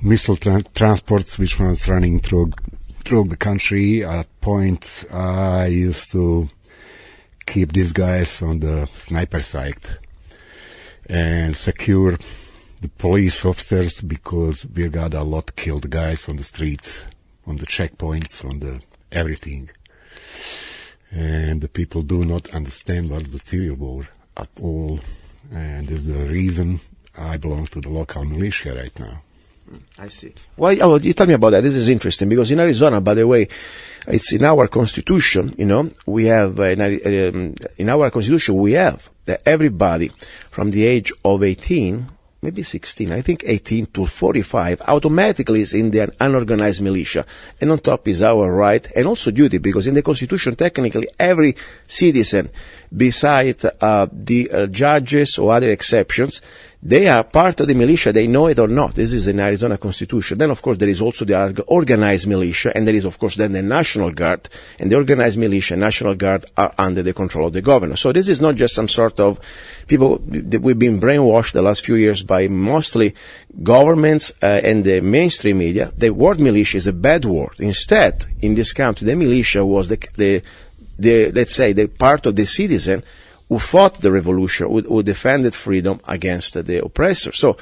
missile transports which was running through the country. At point I used to keep these guys on the sniper site and secure the police officers, because we got a lot killed guys on the streets, on the checkpoints, on the everything. And the people do not understand what's the civil war at all, and there's the reason I belong to the local militia right now. I see. Well, you tell me about that. This is interesting because in Arizona, by the way, it's in our constitution. We have in our constitution we have that everybody from the age of 18, maybe 16, I think 18 to 45, automatically is in the unorganized militia. And on top is our right and also duty, because in the Constitution, technically, every citizen, beside the judges or other exceptions, They are part of the militia, they know it or not. This is an Arizona Constitution. Then, of course, there is also the organized militia, and there is, of course, then the National Guard. And the organized militia and National Guard are under the control of the governor. So this is not just some sort of people. We've been brainwashed the last few years by mostly governments and the mainstream media. The word militia is a bad word. Instead, in this country, the militia was the let's say, the part of the citizen who fought the revolution, who defended freedom against the oppressor. So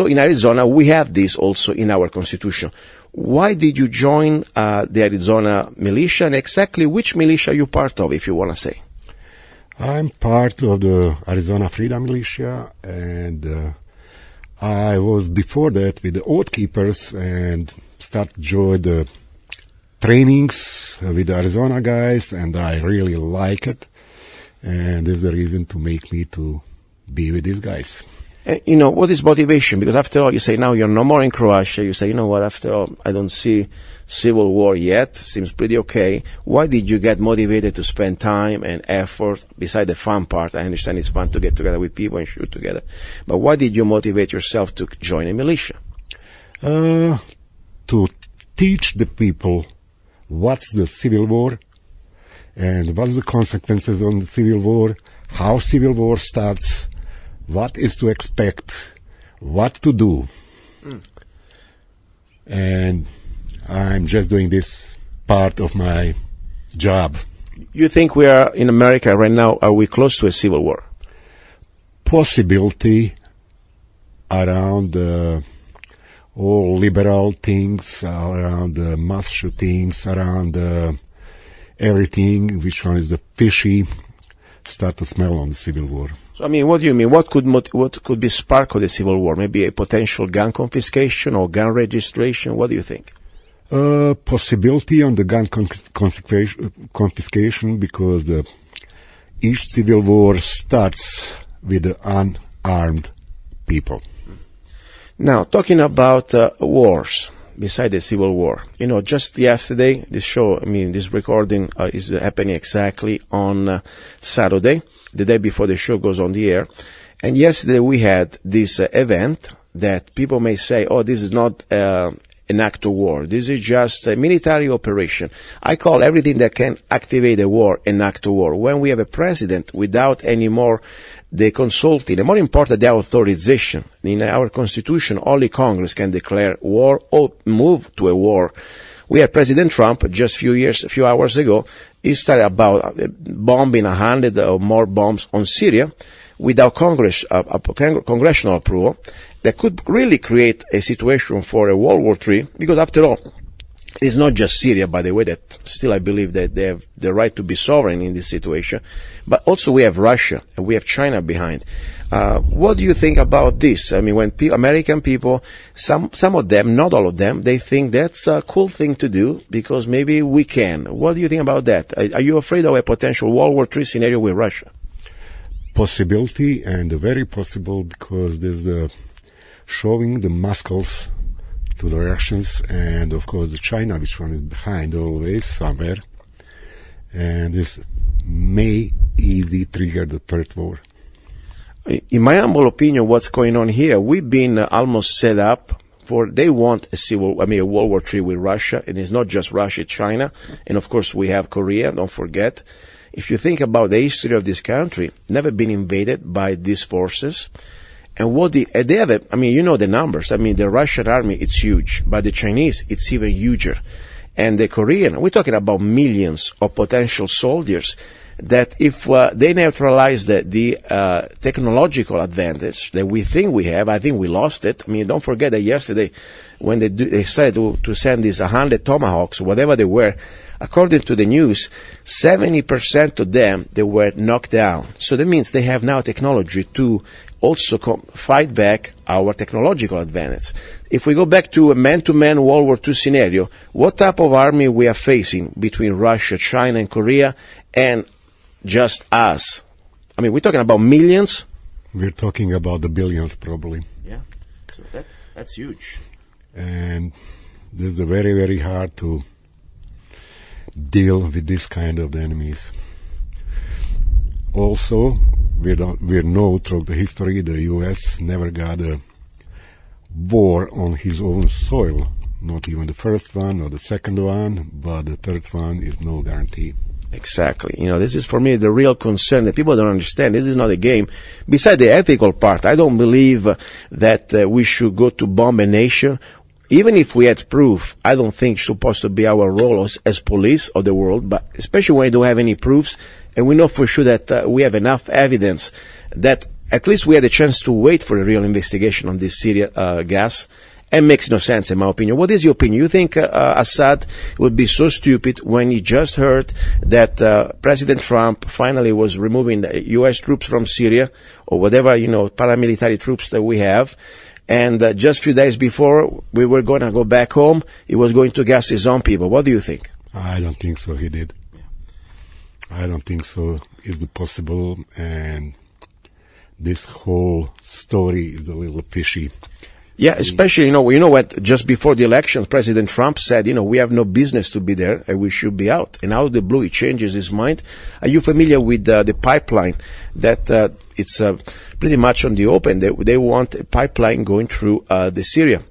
in Arizona, we have this also in our constitution. Why did you join the Arizona militia, and exactly which militia are you part of, if you want to say? I'm part of the Arizona Freedom Militia, and I was before that with the Oath Keepers and started to join the trainings with the Arizona guys, and I really like it. And this is the reason to make me to be with these guys. You know, what is motivation? Because after all, you say now you're no more in Croatia. You say, you know what, after all, I don't see civil war yet. Seems pretty okay. Why did you get motivated to spend time and effort, beside the fun part? I understand it's fun to get together with people and shoot together. But why did you motivate yourself to join a militia? To teach the people what's the civil war, and what's the consequences on the civil war, how civil war starts, what is to expect, what to do. And I'm just doing this part of my job. You think we are in America right now, are we close to a civil war? Possibility around all liberal things, around mass shootings, around everything, which one is the fishy, start to smell on the civil war. So, I mean, what do you mean? What could be spark of the civil war? Maybe a potential gun confiscation or gun registration? What do you think? Possibility on the gun confiscation, because each civil war starts with the unarmed people. Now, talking about wars, beside the civil war, you know, just yesterday, this recording is happening exactly on Saturday, the day before the show goes on the air. And yesterday we had this event that people may say, oh, this is not an act of war. This is just a military operation. I call everything that can activate a war an act of war. When we have a president without any more the consulting, and more important, the authorization. In our constitution, only Congress can declare war or move to a war. We had President Trump just a few hours ago. He started about bombing 100 or more bombs on Syria without congressional approval. That could really create a situation for a World War III, because after all, it's not just Syria, by the way, that still I believe that they have the right to be sovereign in this situation, but also we have Russia and we have China behind. What do you think about this? I mean, when American people, some of them, not all of them, they think that's a cool thing to do because maybe we can. What do you think about that? Are you afraid of a potential World War III scenario with Russia? Possibility, and very possible, because there's showing the muscles to the Russians, and of course the China, which one is behind always somewhere, and this may easily trigger the third war. In my humble opinion, what's going on here, we've been almost set up for, they want a World War III with Russia, and it's not just Russia, it's China, and of course we have Korea, don't forget. If you think about the history of this country, never been invaded by these forces. And what they have, you know the numbers. The Russian army, it's huge, but the Chinese, it's even huger. And the Korean, we're talking about millions of potential soldiers that if they neutralize the technological advantage that we think we have, I think we lost it. Don't forget that yesterday when they decided to send these 100 Tomahawks, whatever they were, according to the news, 70% of them, they were knocked down. So that means they have now technology to also fight back our technological advantage. If we go back to a man-to-man World War II scenario, what type of army we are facing between Russia, China, and Korea, and just us? We're talking about millions? We're talking about the billions, probably. Yeah, so that's huge. And this is very, very hard to deal with this kind of enemies. Also, we know through the history the U.S. never got a war on his own soil. Not even the first one or the second one, but the third one is no guarantee. Exactly. This is for me the real concern that people don't understand. This is not a game. Besides the ethical part, I don't believe that we should go to bomb a nation. Even if we had proof, I don't think it's supposed to be our role as police of the world, but especially when we don't have any proofs, and we know for sure that we have enough evidence that at least we had a chance to wait for a real investigation on this Syria gas. It makes no sense, in my opinion. What is your opinion? You think Assad would be so stupid when he just heard that President Trump finally was removing the U.S. troops from Syria, or whatever, paramilitary troops that we have, and just a few days before we were going to go back home, he was going to gas his own people. What do you think? I don't think so, he did. I don't think so. It's possible, and this whole story is a little fishy. Yeah, especially, you know what, just before the election, President Trump said, we have no business to be there and we should be out. And out of the blue, he changes his mind. Are you familiar with the pipeline that it's pretty much on the open? They want a pipeline going through the Syria.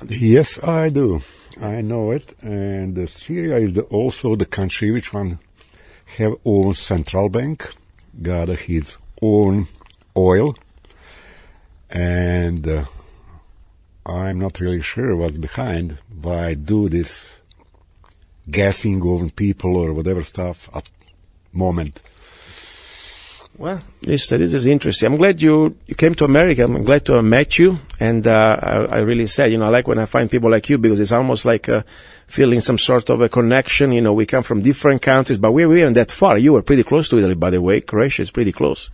Yes, I do. I know it. And Syria is also the country which one have own central bank, got his own oil, and I'm not really sure what's behind. Why do this gassing over people or whatever stuff at moment? Well, this is interesting. I'm glad you came to America. I'm glad to have met you. And I really said, I like when I find people like you, because it's almost like feeling some sort of a connection. We come from different countries, but we weren't that far. You were pretty close to Italy, by the way. Croatia is pretty close.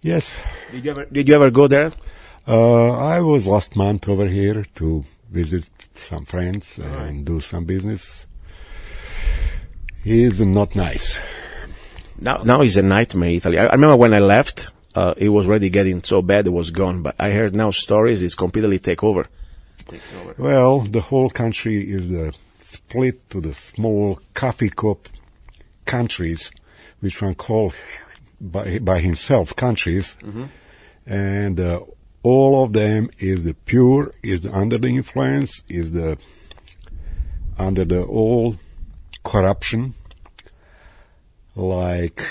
Yes. Did you ever go there? I was last month over here to visit some friends and do some business. It's not nice. Now it's a nightmare, Italy. I remember when I left, it was already getting so bad it was gone. But I heard now stories it's completely taken over. Well, the whole country is split to the small coffee cup countries, which one call by himself countries, and all of them is the pure, is under the influence, is under the all corruption. Like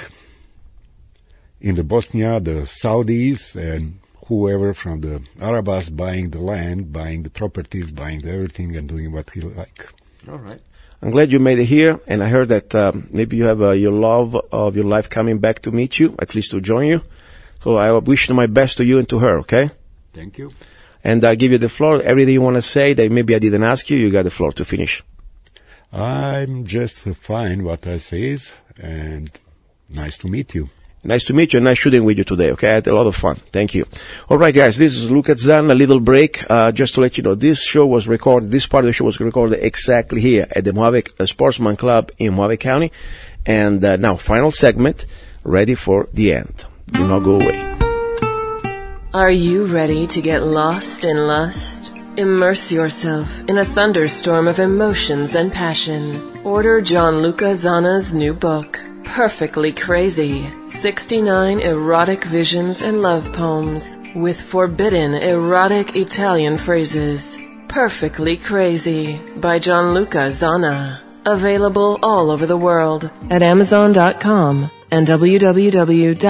in the Bosnia, the Saudis and whoever from the Arabs buying the land, buying the properties, buying everything and doing what he like. All right. I'm glad you made it here, and I heard that maybe you have your love of your life coming back to meet you, at least to join you. So I wish my best to you and to her, okay? Thank you. And I'll give you the floor. Everything you want to say that maybe I didn't ask you, you got the floor to finish. I'm just fine what I say, and nice to meet you. Nice to meet you, and nice shooting with you today, okay? I had a lot of fun. Thank you. All right, guys, this is luca-zanna, a little break. Just to let you know, this part of the show was recorded exactly here at the Mojave Sportsman Club in Mojave County. And now, final segment, ready for the end. Do not go away. Are you ready to get lost in lust? Immerse yourself in a thunderstorm of emotions and passion. Order John Luca-Zanna's new book, Perfectly Crazy, 69 Erotic Visions and Love Poems, with forbidden erotic Italian phrases. Perfectly Crazy, by John Luca-Zanna. Available all over the world at Amazon.com and www.zanna.us.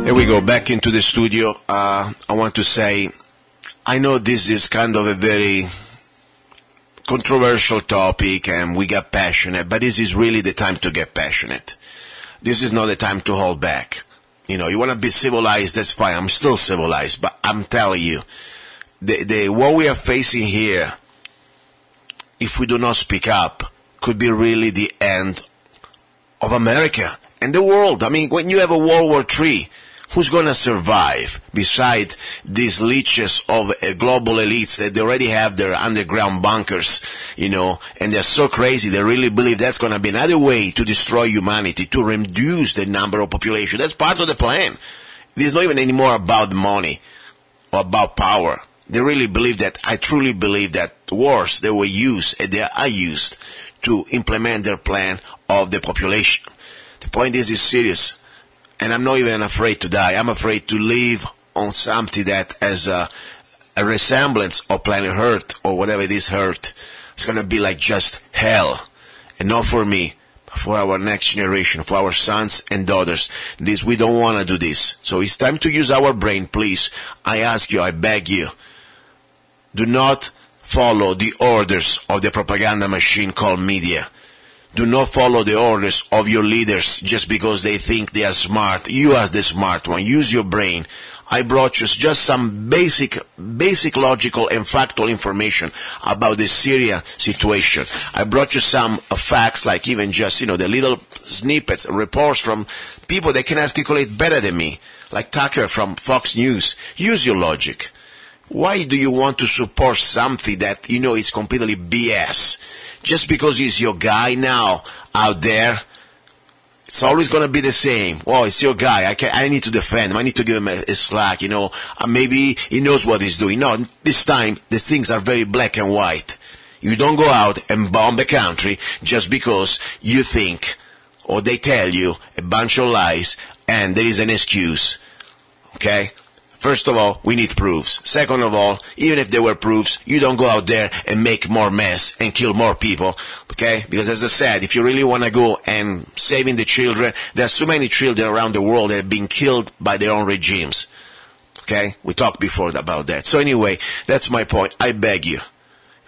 Here we go, back into the studio. I want to say, I know this is kind of a very controversial topic and we got passionate, but this is really the time to get passionate. This is not the time to hold back. You want to be civilized, that's fine. I'm still civilized, but I'm telling you, what we are facing here, if we do not speak up, could be really the end of America and the world. I mean, when you have a World War III, who's going to survive beside these leeches of global elites that they already have their underground bunkers, and they're so crazy, they really believe that's going to be another way to destroy humanity, to reduce the number of population. That's part of the plan. It is not even anymore about money or about power. They really believe that, I truly believe that wars, they were used and they are used to implement their plan of the population. The point is serious. And I'm not even afraid to die. I'm afraid to live on something that has a resemblance of planet Earth or whatever it is Earth. It's going to be like just hell. And not for me, but for our next generation, for our sons and daughters. We don't want to do this. So it's time to use our brain, please. I ask you, I beg you. Do not follow the orders of the propaganda machine called media. Do not follow the orders of your leaders just because they think they are smart. You are the smart one. Use your brain. I brought you just some basic logical and factual information about the Syria situation. I brought you some facts, like even just, the little snippets, reports from people that can articulate better than me, like Tucker from Fox News. Use your logic. Why do you want to support something that is completely BS? Just because he's your guy now out there, it's always going to be the same. Well, it's your guy. I need to defend him. I need to give him a slack, Maybe he knows what he's doing. No, this time the things are very black and white. You don't go out and bomb the country just because you think, or they tell you a bunch of lies and there is an excuse. Okay? First of all, we need proofs. Second of all, even if there were proofs, you don't go out there and make more mess and kill more people, okay? Because as I said, if you really want to go and saving the children, there are so many children around the world that have been killed by their own regimes, okay? We talked before about that. So anyway, that's my point. I beg you.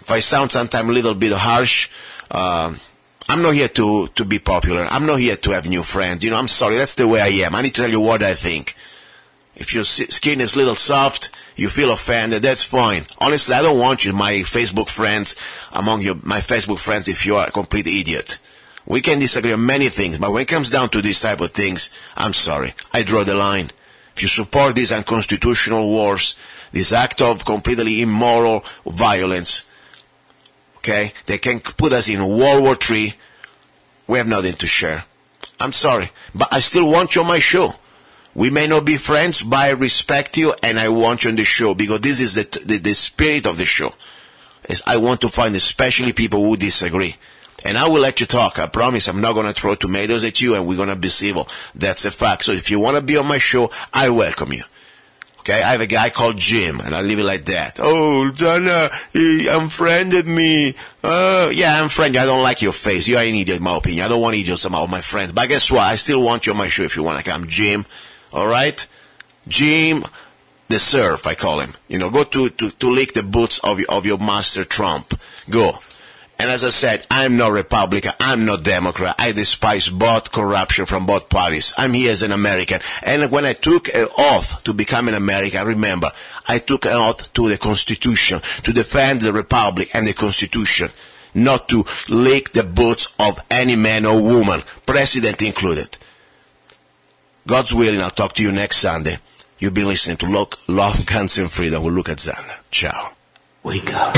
If I sound sometimes a little bit harsh, I'm not here to be popular. I'm not here to have new friends. I'm sorry. That's the way I am. I need to tell you what I think. If your skin is a little soft, you feel offended, that's fine. Honestly, I don't want you, my Facebook friends, my Facebook friends, if you are a complete idiot. We can disagree on many things, but when it comes down to these type of things, I'm sorry. I draw the line. If you support these unconstitutional wars, this act of completely immoral violence, okay, they can put us in World War III, we have nothing to share. I'm sorry, but I still want you on my show. We may not be friends, but I respect you and I want you on the show because this is the spirit of the show. I want to find especially people who disagree. And I will let you talk. I promise I'm not going to throw tomatoes at you and we're going to be civil. That's a fact. So if you want to be on my show, I welcome you. Okay? I have a guy called Jim and I leave it like that. Oh, Zanna, he unfriended me. Yeah, I'm friendly. I don't like your face. You are an idiot in my opinion. I don't want idiots among my friends. But guess what? I still want you on my show if you want to come. Jim. All right? Jim, the serf, I call him. Go to lick the boots of your master Trump. Go. And as I said, I'm not Republican. I'm not Democrat. I despise both corruption from both parties. I'm here as an American. And when I took an oath to become an American, remember, I took an oath to the Constitution, to defend the Republic and the Constitution, not to lick the boots of any man or woman, president included. God's willing, I'll talk to you next Sunday. You've been listening to Love, Guns, and Freedom with Luca-Zanna. Ciao. Wake up.